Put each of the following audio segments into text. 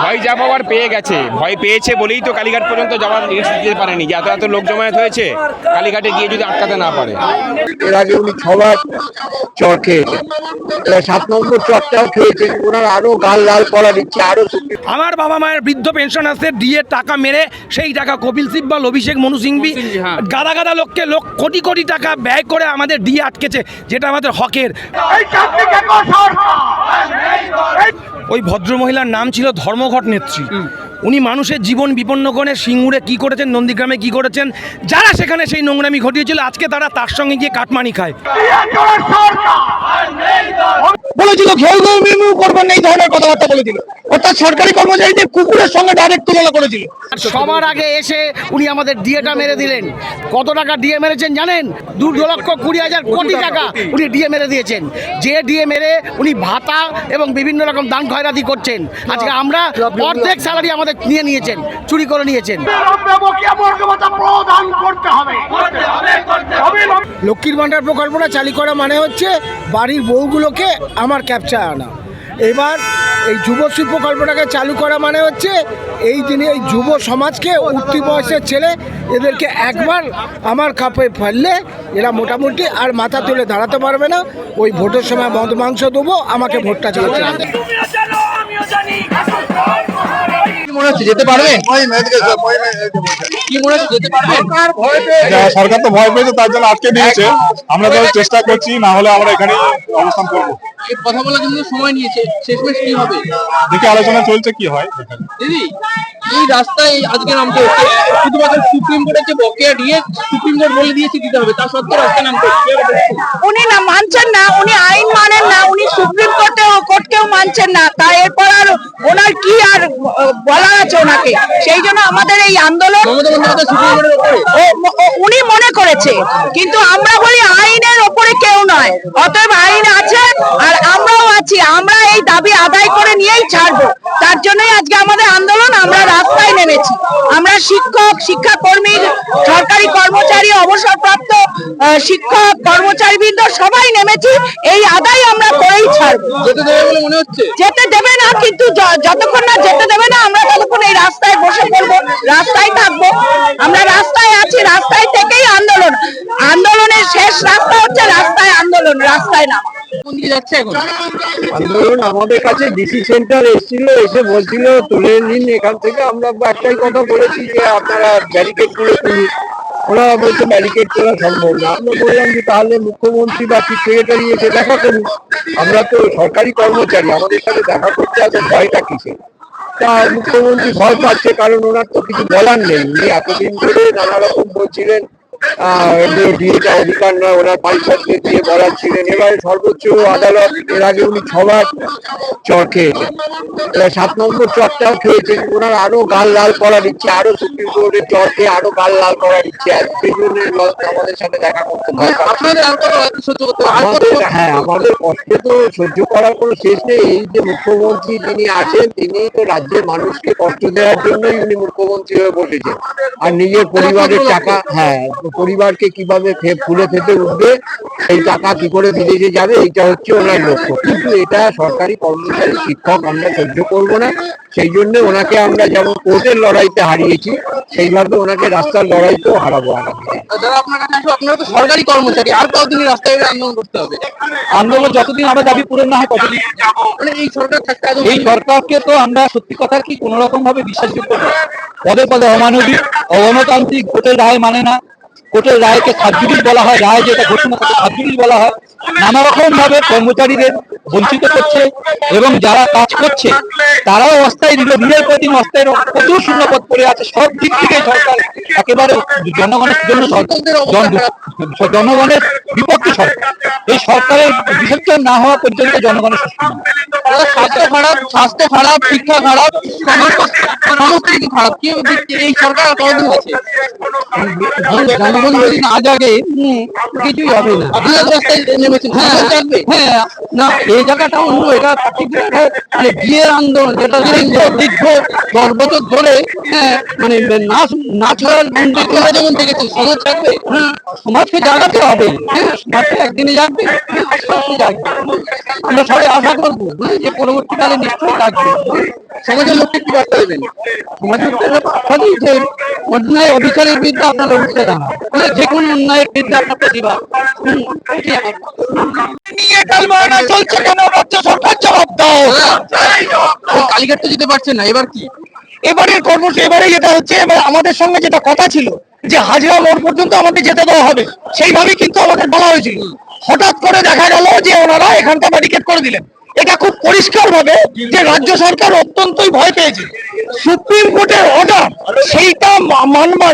ভয় যা পাওয়ার পেয়ে গেছে, ভয় পেয়েছে বলেই তো কালীঘাট পর্যন্ত যাওয়ার যেতে পারেনি, যে এত এত লোক জমায়েত হয়েছে কালীঘাটে গিয়ে যদি আটকাতে না পারে। এর আগে উনি 6বার চর খেয়েছেন, 7 নম্বর চরটাও খেয়েছেন, ওনার আরো গাল লাল করা দিচ্ছে আরো। আমার বাবা মায়ের বৃদ্ধ পেনশন আছে, ডিএ টাকা মেরে সেই টাকা কপিল সিব্বল, অভিষেক মনু সিংভি গাদা গাদা লোককে কোটি কোটি টাকা ব্যয় করে আমাদের ডিএ আটকেছে, যেটা আমাদের হকের। ওই ভদ্রমহিলার নাম ছিল ধর্মঘট নেত্রী। উনি মানুষের জীবন বিপন্ন করে সিঙ্গুরে কি করেছেন, নন্দীগ্রামে কি করেছেন, যারা সেখানে সেই নোংরামি ঘটিয়েছিল আজকে তারা তার সঙ্গে গিয়ে কাটমানি খায়। বলেছিল ঘেউ ঘেউ মিউ করবেন না, এই ধরনের কথাবার্তা বলেছিল, অর্থাৎ সরকারি কর্মচারীদের কুকুরের সঙ্গে ডাইরেক্ট তুলনা করেছিল। সবার আগে এসে উনি আমাদের ডিএটা মেরে দিলেন। কত টাকা ডিএ মেরেছেন জানেন? 2,20,000 কোটি টাকা উনি ডিএ মেরে দিয়েছেন। যে ডিএ মেরে উনি ভাতা এবং বিভিন্ন রকম দান খয়রাতি করছেন। আজকে আমরা অর্ধেক স্যালারি আমাদের নিয়ে নিয়েছেন, চুরি করে নিয়েছেন। লক্ষ্মীর ভাণ্ডার প্রকল্পটা চালু করা মানে হচ্ছে বাড়ির বউগুলোকে আমার ক্যাপচার আনা। এবার এই যুবশ্রী প্রকল্পটাকে চালু করা মানে হচ্ছে এই দিনে এই যুব সমাজকে উঠতি বয়সের ছেলে এদেরকে একবার আমার কাপে ফেললে এরা মোটামুটি আর মাথা তুলে দাঁড়াতে পারবে না। ওই ভোটের সময় মদ মাংস দেবো, আমাকে ভোটটা চেয়েছে। মনে হচ্ছে যেতে পারবেন? কি মনে হচ্ছে যেতে পারবেন? সরকার তো ভয় পেয়েছে, তার জন্য আটকে দিয়েছে। আমরা তো চেষ্টা করছি, না হলে আমরা এখানে অবস্থান করবো। কথা বলার জন্য সময় নিয়েছে, শেষমেশ কি হবে দেখি, আলোচনা চলছে কি হয়। দিদি, এই রাস্তায় আজকে নামতে হচ্ছে শুধুমাত্র সুপ্রিম কোর্টের যে বকেয়া দিয়ে সুপ্রিম কোর্ট বলে দিয়েছে দিতে হবে, তার সত্ত্বেও রাস্তায় নামতে হচ্ছে। উনি না মানছেন না, উনি আইন মানেন না, উনি সুপ্রিম কোর্টকেও মানছেন না। তাই এরপর আর ওনার কি আর বলার আছে ওনাকে? সেই জন্য আমাদের এই আন্দোলন উনি মনে করেছে, কিন্তু আমরা বলি আইনের ওপরে কেউ নয়, অতএব আইন আছে আর আমরাও আছি। আমরা এই দাবি আদায় করে নিয়েই ছাড়বো। তার জন্যই আজকে আমাদের আন্দোলন, আমরা রাস্তায় নেমেছি। আমরা শিক্ষক, শিক্ষাকর্মী, সরকারি কর্মচারী, অবসরপ্রাপ্ত শিক্ষক কর্মচারীবৃন্দ সবাই নেমেছি। এই আদায় আমরা করেই ছাড়বো। যেতে দেবে বলে মনে হচ্ছে? যেতে দেবে না, কিন্তু যতক্ষণ না যেতে দেবে না আমরা ততক্ষণ এই রাস্তায় বসে পড়বো, রাস্তায় থাকবো। আমরা রাস্তায় আছি, রাস্তায় থেকেই আন্দোলন। আন্দোলনের শেষ রাস্তা হচ্ছে রাস্তায় আন্দোলন, রাস্তায় না। কোন দিকে যাচ্ছে এখন আন্দোলন? আমাদের কাছে ডিসি সেন্টার এসেছিল, এসে বলছিল তুলে নিন এখান থেকে। আমরা একটাই কথা বলেছি যে আপনারা ব্যারিকেড করে তুলুন। ওনারা বলছে ব্যারিকেড করা সম্ভব না। আমরা বললাম যে তাহলে মুখ্যমন্ত্রী বা চিফ সেক্রেটারি এসে দেখা করুন। আমরা তো সরকারি কর্মচারী, আমাদের সাথে দেখা করতে আছে, ভয়টা কিসে? তা মুখ্যমন্ত্রী ভয় পাচ্ছে, কারণ ওনার তো কিছু বলার নেই। উনি এতদিন ধরে নানা রকম বলছিলেন ডিএটা অধিকার নয়, ওনার পারিষদকে দিয়ে বলার ছিলেন। এবারে সর্বোচ্চ আদালত, এর আগে উনি 6বার চর খেয়েছেন, 7 নম্বর চরটাও খেয়েছেন, ওনার আরো গাল লাল করা দিচ্ছে, আরো সুপ্রিম কোর্টের চর খেয়ে আরো গাল লাল করা দিচ্ছে। আর সেই জন্য আমাদের সাথে দেখা করতে ভয় পাচ্ছে। হ্যাঁ, আমাদের কষ্ট তো সহ্য করার কোনো শেষ নেই। এই যে মুখ্যমন্ত্রী যিনি আছেন, তিনি তো রাজ্যের মানুষকে কষ্ট দেওয়ার জন্যই উনি মুখ্যমন্ত্রী হয়ে বসেছেন। আর নিজের পরিবারের টাকা, হ্যাঁ, পরিবারকে কিভাবে ফুলে ফেটে উঠবে, সেই টাকা কি করে বিদেশে যাবে, এইটা হচ্ছে ওনার লক্ষ্য। কিন্তু এটা সরকারি কর্মচারী, শিক্ষক আমরা সহ্য করবো না। সেই জন্য ওনাকে আমরা যেমন কোর্টের লড়াইতে হারিয়েছি, সেইভাবে ওনাকে রাস্তার লড়াইতেও হারাবো। আপনারা তো সরকারি কর্মচারী, আর কতদিন রাস্তায় আন্দোলন করতে হবে? আন্দোলন যতদিন আমার দাবি পূরণ না হয় ততদিন। মানে এই সরকার থাকতে এই সরকারকে তো আমরা সত্যি কথা কি কোন রকম ভাবে বিশ্বাসযোগ্য নয়। পদে পদে অমানবিক, অগণতান্ত্রিক, কোর্টের রায় মানে না। কোর্টের রায়কে সাবজুডিস বলা হয়, রায় যেটা ঘোষণা তাকে সাবজুডিস বলা হয়। নানা রকম ভাবে কর্মচারীদের বঞ্চিত করছে এবং যারা কাজ করছে তারাও অস্থায়ী দিনের প্রতি অস্থায়ী প্রচুর শূন্যপদ পড়ে আছে। সব দিক থেকে সরকার একেবারে জনগণের জন্য জনগণের বিপক্ষে সরকার। এই সরকারের বিসর্জন না হওয়া পর্যন্ত জনগণের স্বাস্থ্য খারাপ, শিক্ষা খারাপ, সমস্ত কিছু খারাপ। কি এই সরকার কতদিন আছে? জনগণ যদি না জাগে কিছুই হবে না। আপনাদের রাস্তায় নেমেছেন, হ্যাঁ হ্যাঁ, না এই জায়গাটা অন্য, এটা মানে বিয়ের আন্দোলন, যেটা দীর্ঘ 10 বছর ধরে, হ্যাঁ মানে নাচ হওয়ার যেমন দেখেছি, সমাজ থাকবে, হ্যাঁ সমাজকে জাগাতে হবে, হ্যাঁ সমাজকে একদিনে জাগবে, আস্তে আস্তে জাগবে। আমরা সবাই আশা করবো যে পরবর্তীকালে নিশ্চয়ই জাগবে। সমাজের লোককে কি বার্তা দেবেন? সমাজের যে অন্যায় অধিকারের বিরুদ্ধে আপনারা উঠতে দাঁড়ান, যে কোনো অন্যায়ের বিরুদ্ধে আপনার প্রতিবাদ, এটি আমার চলছে কেন? রাজ্য সরকার জবাব দাও। কালীঘাট তো যেতে পারছেন না, এবার কি? এবারের কর্মসূচি, এবারে যেটা হচ্ছে, এবার আমাদের সঙ্গে যেটা কথা ছিল যে হাজরা মোড় পর্যন্ত আমাদের যেতে দেওয়া হবে, সেইভাবে কিন্তু আমাদের বলা হয়েছিল। হঠাৎ করে দেখা গেল যে ওনারা এখানটা ব্যারিকেড করে দিলেন। এটা খুব পরিষ্কার ভাবে যে রাজ্য সরকার অত্যন্তই ভয় পেয়েছে। সুপ্রিম কোর্টের অর্ডার, সেইটা মানবা,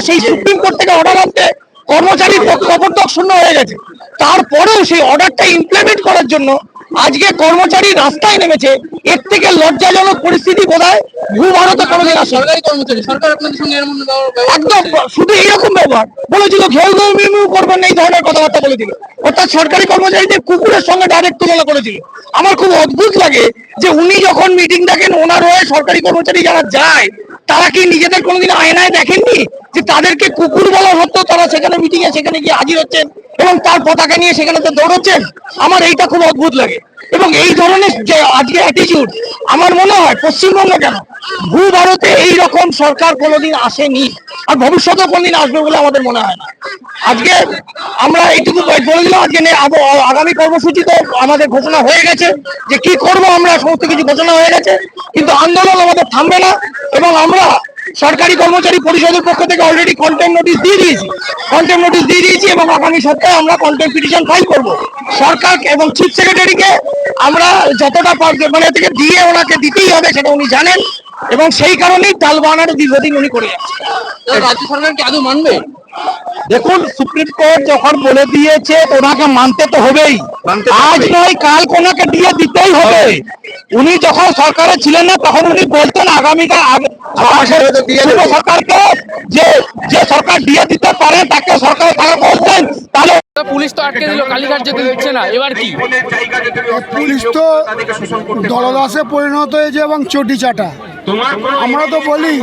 সেই সুপ্রিম কোর্ট থেকে অর্ডার আনতে কর্মচারীর পক্ষপাতক শূন্য হয়ে গেছে। তারপরেও সেই অর্ডারটা ইমপ্লিমেন্ট করার জন্য আজকে কর্মচারী রাস্তায় নেমেছে। এর থেকে লজ্জাজনক পরিস্থিতি বোধহয় ভারতে কোনোদিন আসে। সরকারি কর্মচারী, সরকার আপনাদের সঙ্গে এরকম একদম শুধু এইরকম ব্যবহার বলেছিল, ঘেউ ঘেউ মিউ মিউ করবেন না, এই ধরনের কথাবার্তা বলেছিল। অর্থাৎ সরকারি কর্মচারীদের কুকুরের সঙ্গে ডাইরেক্ট তুলনা করেছিল। আমার খুব অদ্ভুত লাগে যে উনি যখন মিটিং দেখেন, ওনার হয়ে সরকারি কর্মচারী যারা যায়, তারা কি নিজেদের কোনোদিন আয়নায় দেখেননি যে তাদেরকে কুকুর বলা সত্ত্বেও তারা সেখানে মিটিং এ সেখানে গিয়ে হাজির হচ্ছেন এবং তার পতাকা নিয়ে সেখানে তো দৌড়চ্ছেন? আমার এইটা খুব অদ্ভুত লাগে। এবং এই ধরনের যে আজকে অ্যাটিটিউড, আমার মনে হয় পশ্চিমবঙ্গ কেন, ভারতে এই রকম সরকার কোনোদিন আসেনি, আর ভবিষ্যতেও কোনোদিন আসবে বলে আমাদের মনে হয় না। আজকে আমরা এইটুকু বলে দিলাম, আজকে আগামী কর্মসূচি তো আমাদের ঘোষণা হয়ে গেছে যে কি করব, আমরা সমস্ত কিছু ঘোষণা হয়ে গেছে, কিন্তু আন্দোলন আমাদের থামবে না। এবং আমরা সরকারি কর্মচারী পরিষদের পক্ষ থেকে অলরেডি কন্টেম্প নোটিশ দিয়ে দিয়েছি এবং আগামী সপ্তাহে আমরা কন্টেম্প পিটিশন ফাইল করব সরকার এবং চিফ সেক্রেটারিকে। আমরা যতটা মানে থেকে দিয়ে ওনাকে দিতেই হবে, সেটা উনি জানেন, এবং সেই কারণেই তাল বাহানাটা দীর্ঘদিন উনি করে যাচ্ছেন। রাজ্য সরকার কি আদৌ মানবে? দেখুন, সুপ্রিম কোর্ট যখন বলে দিয়েছে ওনাকে মানতে তো হবেই, আজ নয় কাল ওনাকে দিয়ে দিতেই হবে। উনি যখন সরকারে ছিলেন না, তখন উনি বলতেন আগামীকাল সরকারকে যে সরকার দিয়ে দিতে পারে তাকে সরকারে থাকা বলতেন। তাহলে পুলিশ তো আটকে দিল, কালীঘাট যেতে দিচ্ছে না, এবার কি? পুলিশ তো দলদাসে পরিণত হয়েছে এবং চটি চাটা। আমরা তো বলি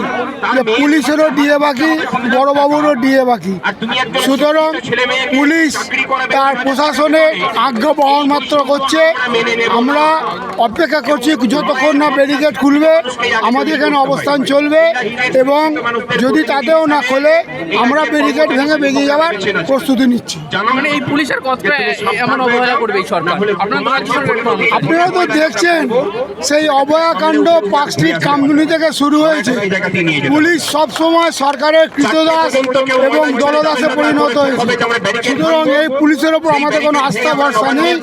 যে পুলিশেরও ডিএ বাকি, বড়বাবুরও ডিএ বাকি। সুতরাং পুলিশ তার প্রশাসনের আজ্ঞা বহন মাত্র করছে। আমরা অপেক্ষা করছি যতক্ষণ না ব্যারিকেড খুলবে, আমাদের এখানে অবস্থান চলবে, এবং যদি তাতেও না খোলে আমরা ব্যারিকেড ভেঙে বেরিয়ে যাওয়ার প্রস্তুতি নিচ্ছি। মানে এই পুলিশের কতটা এমন অবহেলা করবে এই সরকার? আপনারা তো দেখছেন সেই অবয়াকাণ্ড পার্ক স্ট্রিট কামদুনি থেকে শুরু হয়েছে। পুলিশ সবসময় সরকারের কৃতদাস এবং দলদাসে পরিণত হয়েছে। সুতরাং এই পুলিশের ওপর আমাদের কোনো আস্থা ভরসা নেই।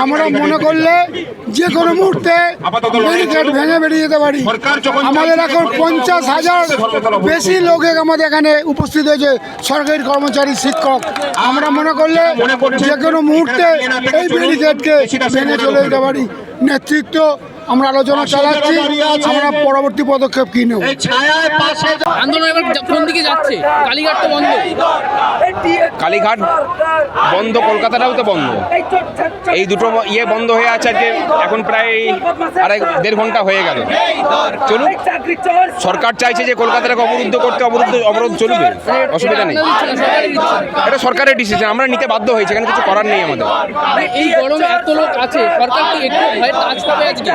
আমরা মনে করলে যে কোনো মুহূর্তে ব্যারিকেড ভেঙে বেরিয়ে যেতে পারি। আমাদের এখন 50,000 বেশি লোক আমাদের এখানে উপস্থিত হয়েছে, সরকারি কর্মচারী, শিক্ষক। আমরা মনে করলে যে কোনো মুহূর্তে এই ব্যারিকেডকে ভেঙে চলে যেতে পারি। নেতৃত্ব আমরা আলোচনা চালাচ্ছি, আমরা পরবর্তী পদক্ষেপ কি নেব। আন্দোলন এবার কোন দিকে যাচ্ছে? কালীঘাট তো বন্ধ, কালীঘাট বন্ধ, কলকাতাটাও তো বন্ধ। এই দুটো বন্ধ হয়ে আছে আজকে, এখন প্রায় 1.5 ঘন্টা হয়ে গেল। চলুন, সরকার চাইছে যে কলকাতাটাকে অবরুদ্ধ করতে, অবরোধ চলবে, অসুবিধা নেই। এটা সরকারের ডিসিশন, আমরা নিতে বাধ্য হয়েছি, এখানে কিছু করার নেই আমাদের। এই গরমে এত লোক আছে, সরকার কি একটু ভয়ের কাজ পাবে আজকে?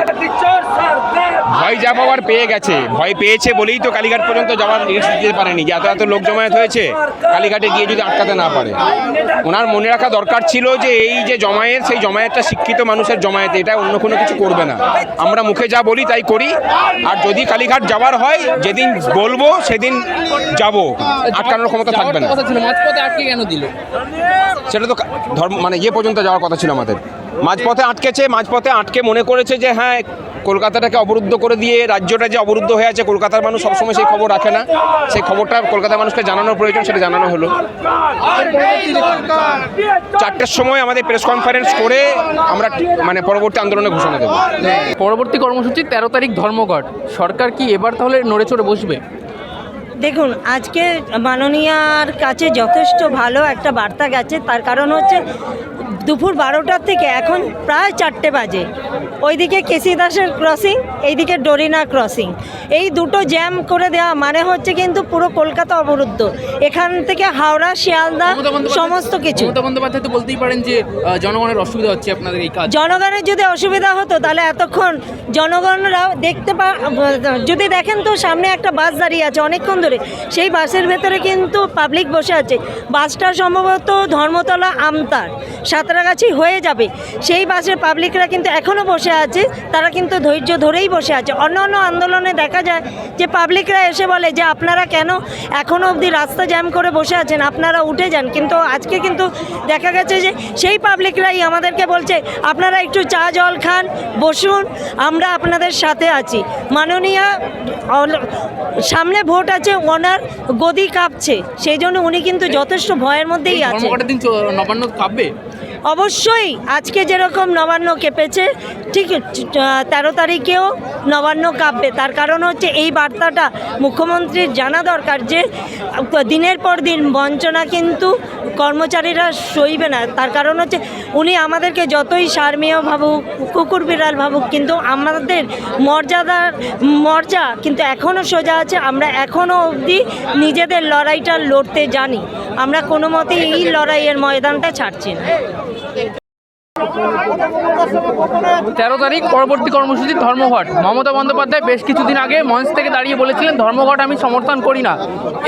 ভয় যা পাওয়ার পেয়ে গেছে, ভয় পেয়েছে বলেই তো কালীঘাট পর্যন্ত যাওয়ার যেতে পারেনি, যে এত লোক জমায়েত হয়েছে, কালীঘাটে গিয়ে যদি আটকাতে না পারে। ওনার মনে রাখা দরকার ছিল যে এই যে জমায়েত, সেই জমায়েতটা শিক্ষিত মানুষের জমায়েত, এটা অন্য কোনো কিছু করবে না। আমরা মুখে যা বলি তাই করি, আর যদি কালীঘাট যাওয়ার হয়, যেদিন বলবো সেদিন যাব, আটকানোর ক্ষমতা থাকবে না। মাঝপথে আটকে কেন দিল? সেটা তো মানে পর্যন্ত যাওয়ার কথা ছিল আমাদের, মাঝপথে আটকেছে। মাঝপথে আটকে মনে করেছে যে হ্যাঁ, কলকাতাটাকে অবরুদ্ধ করে দিয়ে রাজ্যটা যে অবরুদ্ধ হয়ে আছে, কলকাতার মানুষ সবসময় সেই খবর রাখে না, সেই খবরটা কলকাতার মানুষকে জানানোর প্রয়োজন, সেটা জানানো হলো। 4টের সময় আমাদের প্রেস কনফারেন্স করে আমরা মানে পরবর্তী আন্দোলনের ঘোষণা দেবো। পরবর্তী কর্মসূচি 13 তারিখ ধর্মঘট। সরকার কি এবার তাহলে নড়ে চড়ে বসবে? দেখুন, আজকে মাননীয়ার কাছে যথেষ্ট ভালো একটা বার্তা গেছে। তার কারণ হচ্ছে দুপুর 12টার থেকে এখন প্রায় 4টে বাজে, ওইদিকে কেসি দাসের ক্রসিং, এইদিকে ডোরিনা ক্রসিং, এই দুটো জ্যাম করে দেওয়া মানে হচ্ছে কিন্তু পুরো কলকাতা অবরুদ্ধ, এখান থেকে হাওড়া, শিয়ালদা সমস্ত কিছু। মমতা বন্দ্যোপাধ্যায় তো বলতেই পারেন যে জনগণের অসুবিধা হচ্ছে আপনাদের এই কাজ। জনগণের যদি অসুবিধা হতো তাহলে এতক্ষণ জনগণরা যদি দেখেন তো সামনে একটা বাস দাঁড়িয়ে আছে অনেকক্ষণ ধরে, সেই বাসের ভেতরে কিন্তু পাবলিক বসে আছে। বাসটা সম্ভবত ধর্মতলা আমতার সাঁতরাগাছি হয়ে যাবে, সেই বাসের পাবলিকরা কিন্তু এখনও বসে আছে, তারা কিন্তু ধৈর্য ধরেই বসে আছে। অন্য অন্য আন্দোলনে দেখা যায় যে পাবলিকরা এসে বলে যে আপনারা কেন এখনও অবধি রাস্তা জ্যাম করে বসে আছেন, আপনারা উঠে যান, কিন্তু আজকে কিন্তু দেখা গেছে যে সেই পাবলিকরাই আমাদেরকে বলছে আপনারা একটু চা জল খান, বসুন, আমরা আপনাদের সাথে আছি। মাননীয় সামনে ভোট আছে, ওনার গদি কাঁপছে, সেই জন্য উনি কিন্তু যথেষ্ট ভয়ের মধ্যেই আছে। ধর্মঘটের দিন নবান্ন কাঁপবে অবশ্যই, আজকে যেরকম নবান্ন কেঁপেছে ঠিক 13 তারিখেও নবান্ন কাঁপবে। তার কারণ হচ্ছে এই বার্তাটা মুখ্যমন্ত্রীর জানা দরকার যে দিনের পর দিন বঞ্চনা কিন্তু কর্মচারীরা সইবে না। তার কারণ হচ্ছে উনি আমাদেরকে যতই সারমেয় ভাবুক, কুকুর বিড়াল ভাবুক, কিন্তু আমাদের মর্যাদা কিন্তু এখনও সোজা আছে। আমরা এখনও অবধি নিজেদের লড়াইটা লড়তে জানি, আমরা কোনো মতেই এই লড়াইয়ের ময়দানটা ছাড়ছি না। 13 তারিখ পরবর্তী কর্মসূচি ধর্মঘট। মমতা বন্দ্যোপাধ্যায় বেশ কিছুদিন আগে মঞ্চ থেকে দাঁড়িয়ে বলেছিলেন ধর্মঘট আমি সমর্থন করি না।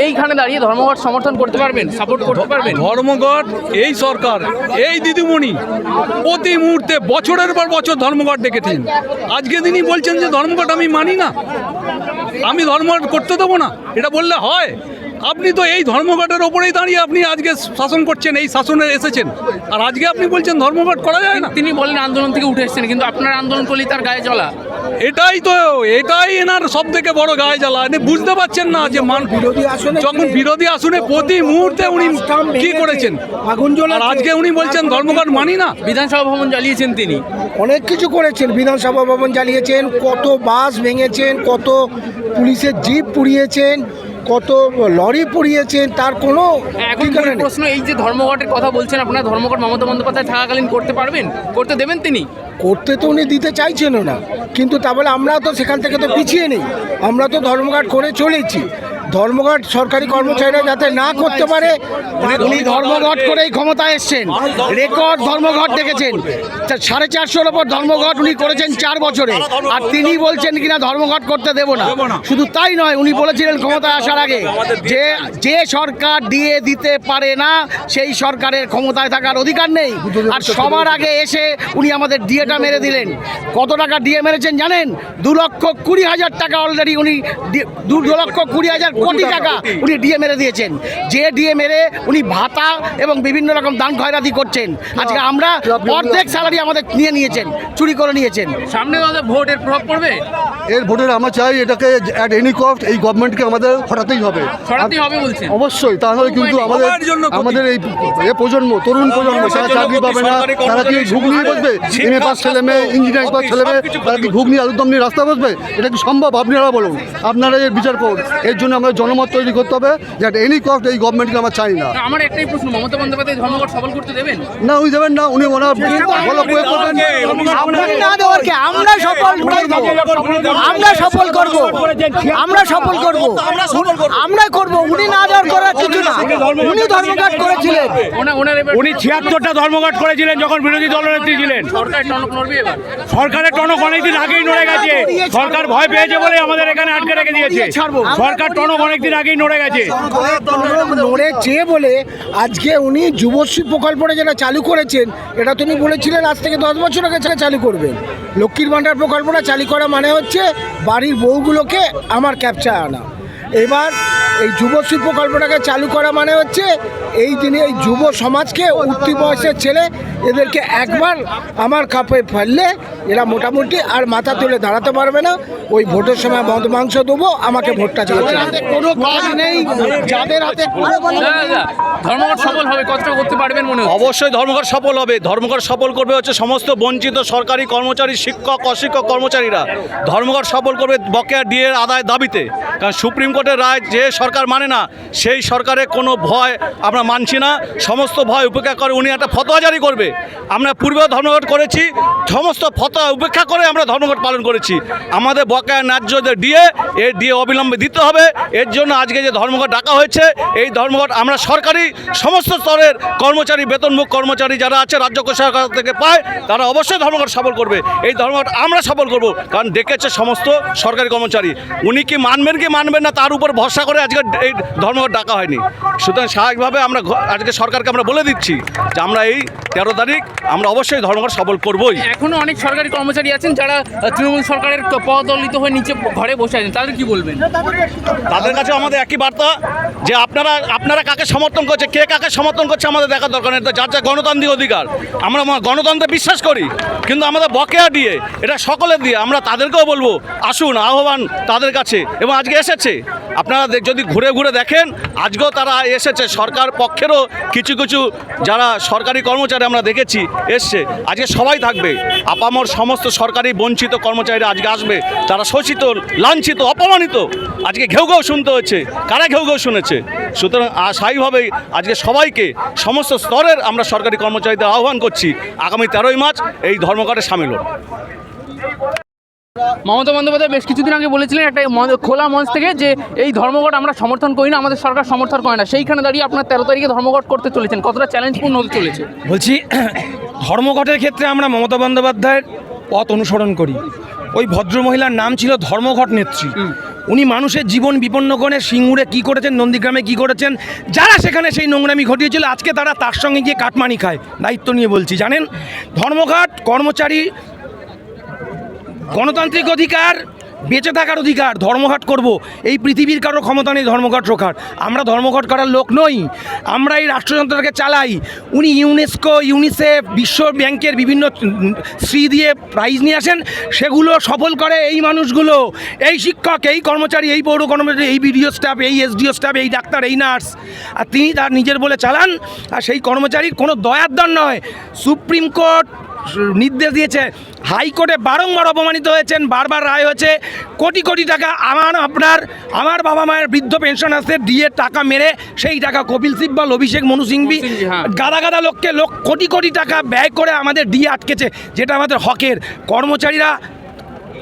এইখানে দাঁড়িয়ে ধর্মঘট সমর্থন করতে পারবেন, সাপোর্ট করতে পারবেন? ধর্মঘট এই সরকার, এই দিদিমণি প্রতি মুহূর্তে বছরের পর বছর ধর্মঘট ডেকেছেন। আজকে তিনি বলছেন যে ধর্মঘট আমি মানি না, আমি ধর্মঘট করতে দেবো না, এটা বললে হয়? আপনি তো এই ধর্মঘটের ওপরেই দাঁড়িয়ে আপনি আজকে শাসন করছেন, এই শাসনে এসেছেন, আর আজকে আপনি বলছেন ধর্মঘট করা যায় না। তিনি বলেন আন্দোলন থেকে উঠে এসেছেন, কিন্তু আপনার আন্দোলন করলেই তার গায়ে জ্বলা। এটাই এনার সব থেকে বড় গায়ে জ্বালা। বুঝতে পারছেন না যে যখন বিরোধী আসনে প্রতি মুহূর্তে উনি কি করেছেন, আর আজকে উনি বলছেন ধর্মঘট মানি না। বিধানসভা ভবন জ্বালিয়েছেন তিনি, অনেক কিছু করেছেন, বিধানসভা ভবন জ্বালিয়েছেন, কত বাস ভেঙেছেন, কত পুলিশের জিপ পুড়িয়েছেন, কত লরি পুড়িয়েছেন, তার কোনো এখন প্রশ্ন এই যে ধর্মঘটের কথা বলছেন আপনারা, ধর্মঘট মমতা বন্দ্যোপাধ্যায় থাকাকালীন করতে পারবেন, করতে দেবেন তিনি? করতে তো উনি দিতে চাইছেনও না, কিন্তু তা বলে আমরা তো সেখান থেকে তো পিছিয়ে নেই, আমরা তো ধর্মঘট করে চলেছি। ধর্মঘট সরকারি কর্মচারীরা যাতে না করতে পারে, উনি ধর্মঘট করেই ক্ষমতায় এসছেন, রেকর্ড ধর্মঘট দেখেছেন, 450-এর ওপর ধর্মঘট উনি করেছেন 4 বছরে, আর তিনি বলছেন কিনা ধর্মঘট করতে দেব না। শুধু তাই নয়, উনি বলেছিলেন ক্ষমতায় আসার আগে যে সরকার দিয়ে দিতে পারে না সেই সরকারের ক্ষমতায় থাকার অধিকার নেই, আর সবার আগে এসে উনি আমাদের ডিএটা মেরে দিলেন। কত টাকা ডিএ মেরেছেন জানেন? 2,20,000 টাকা অলরেডি উনি 2,20,000 কোটি টাকা উনি ডিএ মেরে দিয়েছেন। যে ডিএ মেরে উনি ভাতা এবং বিভিন্ন রকম দান খয়রাতি করছেন। আজকে আমরা অর্ধেক স্যালারি আমাদের নিয়ে নিয়েছেন, চুরি করে নিয়েছেন। সামনে ভোটের প্রভাব পড়বে? এর ভোটের আমরা চাই এটাকে অ্যাট এনি কস্ট এই গভর্নমেন্টকে আমাদের হটাতেই হবে, সরাতেই হবে বলছেন? অবশ্যই, তাহলে কিন্তু আমাদের এই প্রজন্ম, তরুণ প্রজন্ম, তারা চাকরি পাবে না, তারা কি ঘুগনি বসবে? এমএ পাস ছেলে মেয়ে, ইঞ্জিনিয়ারিং পাস ছেলে মেয়ে, তারা কি ঘুগনি আলুরদম নিয়ে রাস্তা বসবে? এটা কি সম্ভব? আপনারা বলুন, আপনারা এর বিচার করুন। এর জন্য আমাদের জনমত তৈরি করতে হবে যে এনি কস্ট এই গভর্নমেন্টকে আমরা চাই না। আমার একটাই প্রশ্ন, মমতা বন্দ্যোপাধ্যায় ধর্মঘট সফল করতে দেবেন? না, উনি দেবেন না, উনি ওনার ভালো প্রয়োগ করবেন। আমরা না দেওয়ারকে আমরা সফল করব, আমরা সফল করব, আমরা সফল করব, আমরা করব। উনি না দেওয়ার করার কিছু না, উনি ধর্মঘট করেছিলেন, উনি 76টা ধর্মঘট করেছিলেন যখন বিরোধী দলনেত্রী ছিলেন। সরকার টনক নড়বে এবার? সরকারের টনক অনেকদিন আগেই নড়ে গেছে, সরকার ভয় পেয়েছে বলে আমাদের এখানে আটকে রেখে দিয়েছে। সরকার টনক অনেকদিন আগেই নড়ে গেছে, নড়েছে বলে আজকে উনি যুবশ্রী প্রকল্পটা যেটা চালু করেছেন, এটা তুমি বলেছিলেন আজ থেকে 10 বছর আগে চালু করবেন। লক্ষ্মীর ভাণ্ডার প্রকল্পটা চালু করা মানে হচ্ছে বাড়ির বউগুলোকে আমার ক্যাপচার আনা। এবার এই যুবশ্রী প্রকল্পটাকে চালু করা মানে হচ্ছে এই দিনে এই যুব সমাজকে, উঠতি বয়সের ছেলে, এদেরকে একবার আমার কাপে ফেললে এরা মোটামুটি আর মাথা তুলে দাঁড়াতে পারবে না। ওই ভোটের সময় মদ মাংস দেবো, আমাকে ভোটটা চালাতে হবে। কোনো কাজ নেই যাদের হাতে। ধর্মঘট সফল হবে, কতটা করতে পারবেন মনে হয়? অবশ্যই ধর্মঘট সফল হবে। ধর্মঘট সফল করবে হচ্ছে সমস্ত বঞ্চিত সরকারি কর্মচারী, শিক্ষক, অশিক্ষক কর্মচারীরা ধর্মঘট সফল করবে বকেয়া ডিএর আদায় দাবিতে। কারণ সুপ্রিম কোর্টের রায় যে সরকার মানে না, সেই সরকারের কোনো ভয় আমরা আমরা মানছি না, সমস্ত ভয় উপেক্ষা করে উনি একটা ফতোয়া জারি করবে। আমরা পূর্বেও ধর্মঘট করেছি, সমস্ত ফতোয়া উপেক্ষা করে আমরা ধর্মঘট পালন করেছি। আমাদের বকেয়া ন্যায্য যে ডিএ, এই ডিএ অবিলম্বে দিতে হবে। এর জন্য আজকে যে ধর্মঘট ডাকা হয়েছে, এই ধর্মঘট আমরা সরকারি সমস্ত স্তরের কর্মচারী, বেতনভোগ কর্মচারী যারা আছে রাজ্য কোষাগার থেকে পায়, তারা অবশ্যই ধর্মঘট সফল করবে। এই ধর্মঘট আমরা সফল করব, কারণ ডেকেছে সমস্ত সরকারি কর্মচারী। উনি কি মানবেন কি মানবেন না তার উপর ভরসা করে আজকে এই ধর্মঘট ডাকা হয়নি। সুতরাং স্বাভাবিকভাবে আমরা আজকে সরকারকে আমরা বলে দিচ্ছি যে আমরা এই 13 তারিখ আমরা অবশ্যই ধর্মঘট সফল করবই। এখনো অনেক সরকারি কর্মচারী আছেন যারা তৃণমূল সরকারের পদদলিত হয়ে নিচে ঘরে বসে আছেন, তাদের কি বলবেন? তাদের কাছে আমাদের একই বার্তা যে আপনারা কাকে সমর্থন করছে, কে কাকে সমর্থন করছে আমাদের দেখার দরকার নেই। যার যা গণতান্ত্রিক অধিকার, আমরা গণতন্ত্রে বিশ্বাস করি, কিন্তু আমাদের বকেয়া দিয়ে এটা সকলের দিয়ে। আমরা তাদেরকেও বলবো আসুন, আহ্বান তাদের কাছে, এবং আজকে এসেছে। আপনারা যদি ঘুরে ঘুরে দেখেন, আজকেও তারা এসেছে। সরকার পক্ষেরও কিছু কিছু যারা সরকারি কর্মচারী আমরা দেখেছি এসছে। আজকে সবাই থাকবে, আপামর সমস্ত সরকারি বঞ্চিত কর্মচারীরা আজকে আসবে। তারা শোষিত, লাঞ্ছিত, অপমানিত, আজকে ঘেউ ঘেউ শুনতে হচ্ছে। কারা ঘেউ ঘেউ শুনেছে? সুতরাং স্বাভাবিকভাবেই আজকে সবাইকে, সমস্ত স্তরের আমরা সরকারি কর্মচারীদের আহ্বান করছি আগামী 13ই মার্চ এই ধর্মঘটে সামিল হন। মমতা বন্দ্যোপাধ্যায় বেশ কিছুদিন আগে বলেছিলেন একটা খোলা মঞ্চ থেকে যে এই ধর্মঘট আমরা সমর্থন করি না, আমাদের সরকার সমর্থন করে না। সেইখানে দাঁড়িয়ে আপনার 13 তারিখে ধর্মঘট করতে চলেছেন, কতটা চ্যালেঞ্জপূর্ণ হতে চলেছে? বলছি, ধর্মঘটের ক্ষেত্রে আমরা মমতা বন্দ্যোপাধ্যায়ের পথ অনুসরণ করি। ওই ভদ্রমহিলার নাম ছিল ধর্মঘট নেত্রী। উনি মানুষের জীবন বিপন্ন করে সিঙ্গুরে কী করেছেন, নন্দীগ্রামে কী করেছেন, যারা সেখানে সেই নোংরামি ঘটিয়েছিল, আজকে তারা তার সঙ্গে গিয়ে কাটমানি খায়। দায়িত্ব নিয়ে বলছি, জানেন, ধর্মঘট কর্মচারী গণতান্ত্রিক অধিকার, বেঁচে থাকার অধিকার। ধর্মঘট করব, এই পৃথিবীর কারো ক্ষমতা নেই ধর্মঘট রোখার। আমরা ধর্মঘট করার লোক নই, আমরা এই রাষ্ট্রযন্ত্রটাকে চালাই। উনি ইউনেস্কো, ইউনিসেফ, বিশ্ব ব্যাংকের বিভিন্ন শ্রী দিয়ে প্রাইজ নিয়ে আসেন, সেগুলো সফল করে এই মানুষগুলো, এই শিক্ষক, এই কর্মচারী, এই পৌর কর্মচারী, এই বিডিও স্টাফ, এই এসডিও স্টাফ, এই ডাক্তার, এই নার্স। আর তিনি তার নিজের বলে চালান, আর সেই কর্মচারীর কোনো দয়ার দর নয়। সুপ্রিম কোর্ট নির্দেশ দিয়েছে, হাইকোর্টে বারংবার অপমানিত হয়েছেন, বারবার রায় হয়েছে। কোটি কোটি টাকা আমার বাবা মায়ের বৃদ্ধ পেনশন আসতে দিয়ে টাকা মেরে সেই টাকা কপিল সিব্বল, অভিষেক মনু সিংভি, গাদা লোককে কোটি কোটি টাকা ব্যয় করে আমাদের দিয়ে আটকেছে, যেটা আমাদের হকের। কর্মচারীরা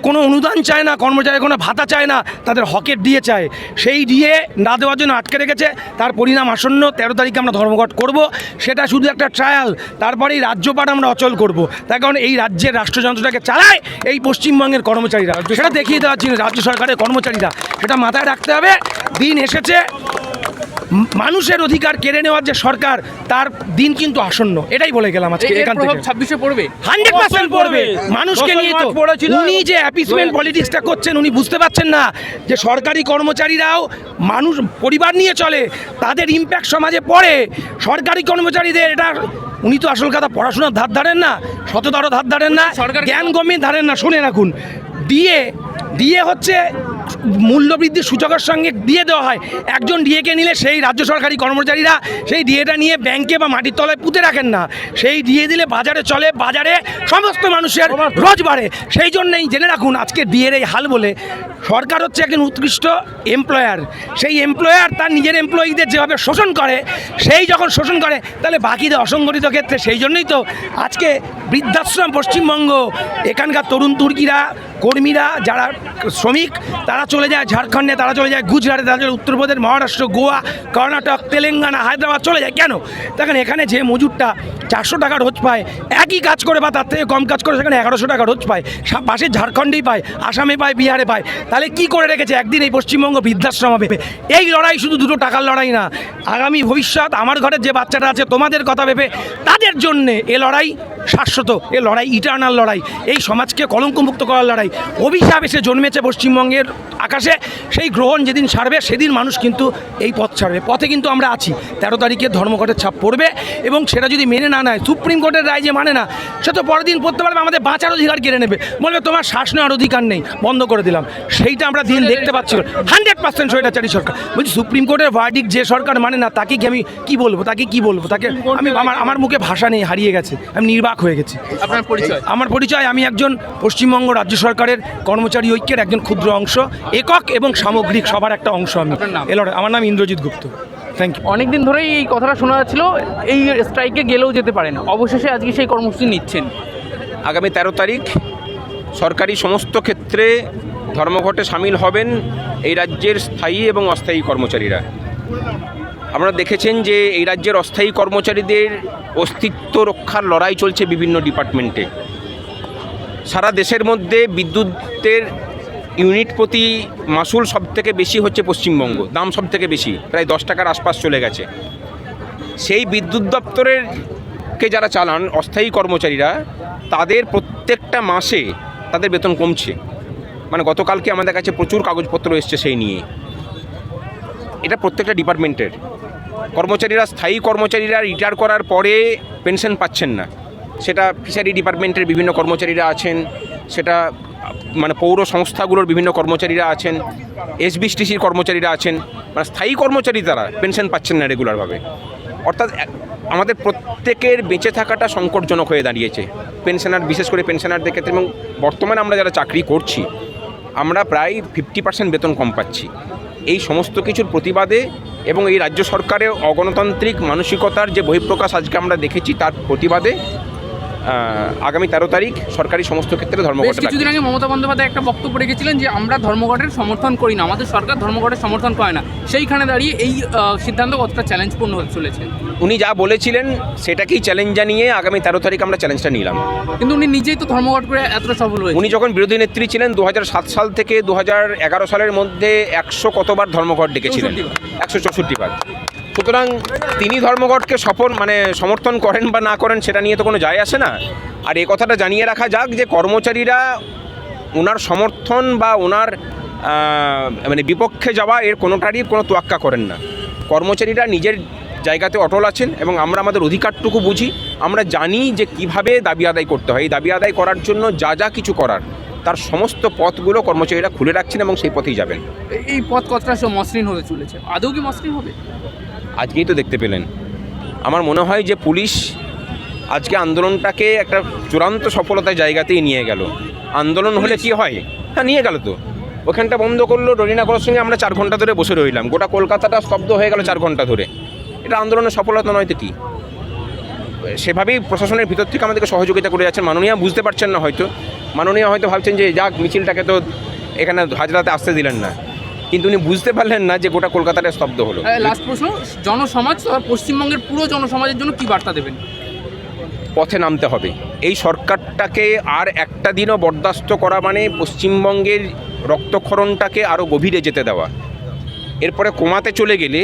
কোনো অনুদান চায় না, কর্মচারী কোনো ভাতা চায় না, তাদের হকের ডিএ চায়। সেই ডিএ না দেওয়ার জন্য আটকে রেখেছে। তার পরিণাম আসন্ন 13 তারিখে আমরা ধর্মঘট করব। সেটা শুধু একটা ট্রায়াল, তারপরেই রাজ্যপাট আমরা অচল করব। তার কারণ এই রাজ্যের রাষ্ট্রযন্ত্রটাকে চালায় এই পশ্চিমবঙ্গের কর্মচারীরা, সেটা দেখিয়ে দেওয়ার জন্য রাজ্য সরকারের কর্মচারীরা। সেটা মাথায় রাখতে হবে। দিন এসেছে, মানুষের অধিকার কেড়ে নেওয়ার যে সরকার, তার দিন কিন্তু আসন্ন। এটাই বলে গেলাম আজকে। এখান থেকে 26-এ পড়বে, 100% পড়বে। মানুষকে নিয়ে তো উনি যে অ্যাপিসমেন্ট পলিটিক্সটা করছেন, উনি বুঝতে পারছেন না যে সরকারি কর্মচারীরাও মানুষ, পরিবার নিয়ে চলে, তাদের ইম্প্যাক্ট সমাজে পড়ে। সরকারি কর্মচারীদের এটা, উনি তো আসল কথা পড়াশোনার ধার ধারেন না, সততারও ধার ধারেন না, জ্ঞান গম্যের ধারেন না। শুনে রাখুন, ডিএ হচ্ছে মূল্যবৃদ্ধির সূচকের সঙ্গে দিয়ে দেওয়া হয়। একজন ডিএকে নিলে সেই রাজ্য সরকারি কর্মচারীরা সেই ডিএটা নিয়ে ব্যাংকে বা মাটির তলায় পুঁতে রাখেন না। সেই ডিএ দিলে বাজারে চলে, বাজারে সমস্ত মানুষের রোজ বাড়ে। সেই জন্যই জেনে রাখুন, আজকে ডিএর এই হাল বলে সরকার হচ্ছে একজন উৎকৃষ্ট এমপ্লয়ার। সেই এমপ্লয়ার তার নিজের এমপ্লয়িদের যেভাবে শোষণ করে, সেই যখন শোষণ করে, তাহলে বাকিদের অসংগঠিত ক্ষেত্রে। সেই জন্যই তো আজকে বৃদ্ধাশ্রম পশ্চিমবঙ্গ, এখানকার তরুণ তুর্কিরা, কর্মীরা, যারা শ্রমিক, তারা চলে যায় ঝাড়খণ্ডে, তারা চলে যায় গুজরাটে, তারা চলে উত্তরপ্রদেশ, মহারাষ্ট্র, গোয়া, কর্ণাটক, তেলেঙ্গানা, হায়দ্রাবাদ চলে যায়। কেন? দেখেন, এখানে যে মজুরটা 400 টাকা রোজ পায়, একই কাজ করে বা তার থেকে কম কাজ করে সেখানে 1100 টাকা রোজ পায়। পাশে ঝাড়খণ্ডেই পায়, আসামে পায়, বিহারে পায়। তাহলে কি করে রেখেছে? একদিন এই পশ্চিমবঙ্গ বৃদ্ধাশ্রম হবে। এই লড়াই শুধু দুটো টাকার লড়াই না, আগামী ভবিষ্যৎ, আমার ঘরের যে বাচ্চাটা আছে, তোমাদের কথা ভেবে তাদের জন্যে এ লড়াই শাশ্বত। এ লড়াই ইটার্নাল লড়াই, এই সমাজকে কলঙ্কমুক্ত করার লড়াই। অভিশাপ এসে জন্মেছে পশ্চিমবঙ্গের আকাশে, সেই গ্রহণ যেদিন ছাড়বে সেদিন মানুষ কিন্তু এই পথ ছাড়বে। পথে কিন্তু আমরা আছি। 13 তারিখে ধর্মঘটের ছাপ পড়বে, এবং সেটা যদি মেনে না নেয়, সুপ্রিম কোর্টের রায় যে মানে না, সে তো পরের দিন পড়তে পারবে, আমাদের বাঁচার অধিকার কেড়ে নেবে, বলবে তোমার শ্বাস নেওয়ার অধিকার নেই, বন্ধ করে দিলাম। সেইটা আমরা দিন দেখতে পাচ্ছি। 100% স্বৈরাচারী সরকার। বলছি, সুপ্রিম কোর্টের ভার্ডিক্ট যে সরকার মানে না, তাকে কি আমি কি বলবো? তাকে আমি আমার মুখে ভাষা নেই, হারিয়ে গেছে, আমি নির্বাক হয়ে গেছি। আপনার পরিচয়? আমার পরিচয়, আমি একজন পশ্চিমবঙ্গ রাজ্য সরকারের কর্মচারী ঐক্যের একজন ক্ষুদ্র অংশ, একক এবং সামগ্রিক সবার একটা অংশ। আমি আমার নাম ইন্দ্রজিৎ গুপ্ত। Thank you. অনেকদিন ধরেই এই কথাটা শোনা যাচ্ছিল, এই স্ট্রাইকে গেলেও যেতে পারেন, অবশেষে আজকে সেই কর্মসূচি নিচ্ছেন। আগামী 13 তারিখ সরকারি সমস্ত ক্ষেত্রে ধর্মঘটে সামিল হবেন এই রাজ্যের স্থায়ী এবং অস্থায়ী কর্মচারীরা। আপনারা দেখেছেন যে এই রাজ্যের অস্থায়ী কর্মচারীদের অস্তিত্ব রক্ষার লড়াই চলছে বিভিন্ন ডিপার্টমেন্টে। সারা দেশের মধ্যে বিদ্যুতের ইউনিট প্রতি মাসুল সবথেকে বেশি হচ্ছে পশ্চিমবঙ্গ, দাম সবথেকে বেশি, প্রায় 10 টাকার আশপাশ চলে গেছে। সেই বিদ্যুৎ দপ্তরের যারা চালান অস্থায়ী কর্মচারীরা, তাদের প্রত্যেকটা মাসে তাদের বেতন কমছে। মানে গতকালকে আমাদের কাছে প্রচুর কাগজপত্র এসছে সেই নিয়ে। এটা প্রত্যেকটা ডিপার্টমেন্টের কর্মচারীরা, স্থায়ী কর্মচারীরা রিটায়ার করার পরে পেনশন পাচ্ছেন না। সেটা ফিশারি ডিপার্টমেন্টের বিভিন্ন কর্মচারীরা আছেন, সেটা মানে পৌর সংস্থাগুলোর বিভিন্ন কর্মচারীরা আছেন, এসবিএসটিসির কর্মচারীরা আছেন। মানে স্থায়ী কর্মচারী তারা পেনশন পাচ্ছেন না রেগুলারভাবে। অর্থাৎ আমাদের প্রত্যেকের বেঁচে থাকাটা সংকটজনক হয়ে দাঁড়িয়েছে পেনশনার, বিশেষ করে পেনশনারদের ক্ষেত্রে। এবং বর্তমানে আমরা যারা চাকরি করছি, আমরা প্রায় 50% বেতন কম পাচ্ছি। এই সমস্ত কিছুর প্রতিবাদে এবং এই রাজ্য সরকারের অগণতান্ত্রিক মানসিকতার যে বহিঃপ্রকাশ আজকে আমরা দেখেছি, তার প্রতিবাদে আগামী 13 তারিখ সরকারি সমস্ত ক্ষেত্রে ধর্মঘট। বেশ কিছুদিন আগে মমতা বন্দ্যোপাধ্যায় একটা বক্তব্য রেখেছিলেন যে আমরা ধর্মঘটের সমর্থন করি না, আমাদের সরকার ধর্মঘটের সমর্থন করে না। সেইখানে দাঁড়িয়ে এই সিদ্ধান্ত কতটা চ্যালেঞ্জপূর্ণ হতে চলেছে? উনি যা বলেছিলেন সেটাকেই চ্যালেঞ্জ জানিয়ে আগামী 13 তারিখ আমরা চ্যালেঞ্জটা নিলাম। কিন্তু উনি নিজেই তো ধর্মঘট করে এতটা সফল হয়েছে। উনি যখন বিরোধী নেত্রী ছিলেন 2007 সাল থেকে 2011 সালের মধ্যে 100 কতবার ধর্মঘট ডেকেছিলেন, 164 বার। সুতরাং তিনি ধর্মঘটকে সমর্থন করেন বা না করেন সেটা নিয়ে তো কোনো যায় আসে না। আর এই কথাটা জানিয়ে রাখা যাক যে কর্মচারীরা ওনার সমর্থন বা ওনার বিপক্ষে যাওয়া এর কোনোটারই কোনো তোয়াক্কা করেন না। কর্মচারীরা নিজের জায়গাতে অটল আছেন এবং আমরা আমাদের অধিকারটুকু বুঝি। আমরা জানি যে কিভাবে দাবি আদায় করতে হয়। এই দাবি আদায় করার জন্য যা যা কিছু করার, তার সমস্ত পথগুলো কর্মচারীরা খুলে রাখছেন এবং সেই পথেই যাবেন। এই পথ কতটা মসৃণ হতে চলেছে? আদৌ কি মসৃণ হবে? আজকেই তো দেখতে পেলেন। আমার মনে হয় যে পুলিশ আজকে আন্দোলনটাকে একটা চূড়ান্ত সফলতার জায়গাতেই নিয়ে গেল। আন্দোলন হলে কি হয়, হ্যাঁ নিয়ে গেল তো, ওখানটা বন্ধ করলো, ররিনা করার সঙ্গে আমরা 4 ঘন্টা ধরে বসে রইলাম, গোটা কলকাতাটা স্তব্ধ হয়ে গেল 4 ঘন্টা ধরে। এটা আন্দোলনের সফলতা নয় তো কি? সেভাবেই প্রশাসনের ভিতর থেকে আমাদেরকে সহযোগিতা করে যাচ্ছেন। মাননীয়া বুঝতে পারছেন না হয়তো, মাননীয়া হয়তো ভাবছেন যে যাক মিছিলটাকে তো এখানে হাজরাতে আসতে দিলেন না, কিন্তু উনি বুঝতে পারলেন না যে গোটা কলকাতাটা স্তব্ধ হলো। লাস্ট প্রশ্ন, জনসমাজ, পশ্চিমবঙ্গের পুরো জনসমাজের জন্য কি বার্তা দেবেন? পথে নামতে হবে। এই সরকারটাকে আর একটা দিনও বরদাস্ত করা মানে পশ্চিমবঙ্গের রক্তক্ষরণটাকে আরও গভীরে যেতে দেওয়া। এরপরে কমাতে চলে গেলে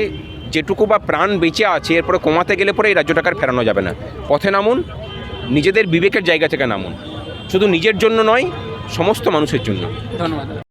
যেটুকু বা প্রাণ বেঁচে আছে, এরপরে কমাতে গেলে পরে এই রাজ্যটাকে আর ফেরানো যাবে না। পথে নামুন, নিজেদের বিবেকের জায়গা থেকে নামুন, শুধু নিজের জন্য নয়, সমস্ত মানুষের জন্য। ধন্যবাদ।